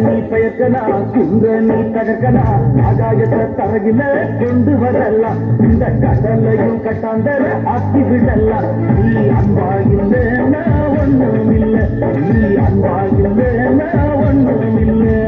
நீ பெயர்க்கலாம், குன்ற நீ தகர்க்கலாம், ஆகாயத்தை தரகில கொண்டு வரலாம், இந்த கடலையும் கட்டாந்தர ஆக்கி விடலாம். நீ அன்பாகில்லைன்னா ஒண்ணும் இல்லை, நீ அன்பாகில்லைன்னா ஒண்ணும் இல்லை.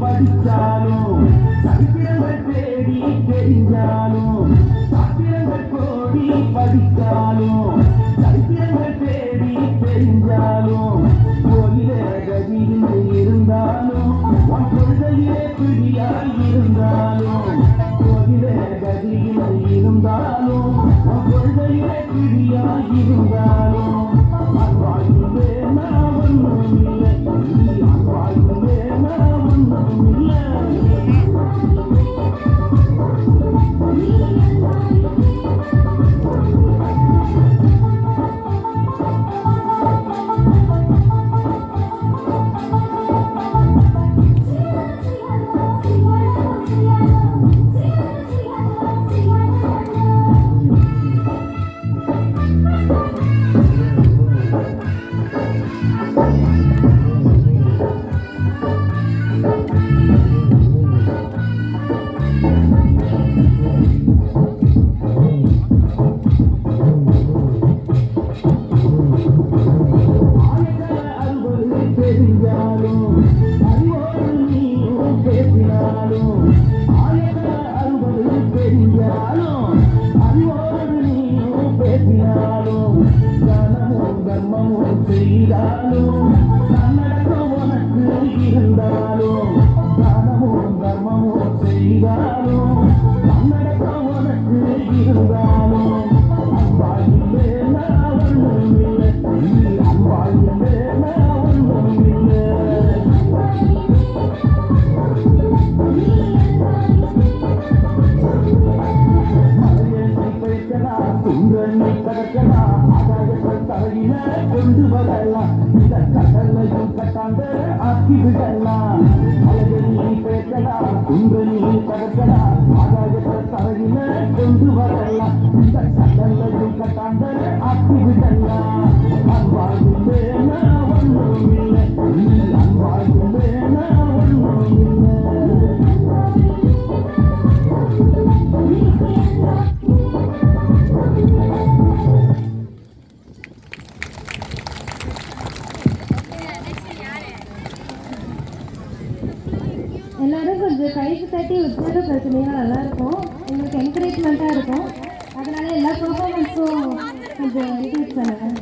படிச்சாலும் சத்திரங்கள் தேடி தெரிஞ்சாலும், சத்திரங்கள் கோடி படித்தாலும் சத்திரங்கள் தேடி தெரிஞ்சாலும், கோயிலே கதியில் இருந்தாலும் உன் கொள்கையிலே பிடியாய் இருந்தாலும், கோயிலே கதியில் இருந்தாலும் உன் கொள்கையிலே பிடியாய் இருந்தாலும், அன்பாயிலே நான் ஒன்றும் இல்லை, நீ அன்பாயிலே நான் ஒன்றும் இல்லை. தெரிஞ்சாலும் அறிவோடு நீயும் பேசினாலும், ஆயிரத்த அறுபது தெரிஞ்சாலும் அறிவோடு நீயும் பேசினாலும், தனமும் தர்மமும் செய்தாலும் தன்னடக்கம் உனக்கு இருந்தாலும், தனமும் தர்மமும் செய்தாலும் தன்னடக்கம் உனக்கு இருந்தாலும், அன்பாயிலே நான் ஒன்றும் இல்லை, நீ அன்பாயிலே நான் ஒன்றும் இல்லை. மலையை பறிக்கலாம், குன்றனை தகர்க்கலாம், ஆகாயத்தை தரையில கொண்டு வரலாம், இந்த கடலையும் கட்டாந்த ஆக்கி விடலாம். மலையை பறிக்கலாம், குன்றனை தகர்க்கலாம், ஆகாயத்தை தரையில கொண்டு வரலாம், இந்த கடலையும் கட்டாந்த ஆக்கி விடலாம். அன்பாகிலே நான் ஒன்றும் இல்லை, நீ அன்பாகிலே நான் ஒன்றும் இல்லை. எல்லாரும் கொஞ்சம் கைக்கு தட்டி உற்சாக பிரச்சனையாக நல்லாயிருக்கும், உங்களுக்கு என்கரேஜ்மெண்ட்டாக இருக்கும். அதனால எல்லா பர்ஃபார்மன்ஸும் கொஞ்சம் என்கரேஜ் பண்ணுங்கள்.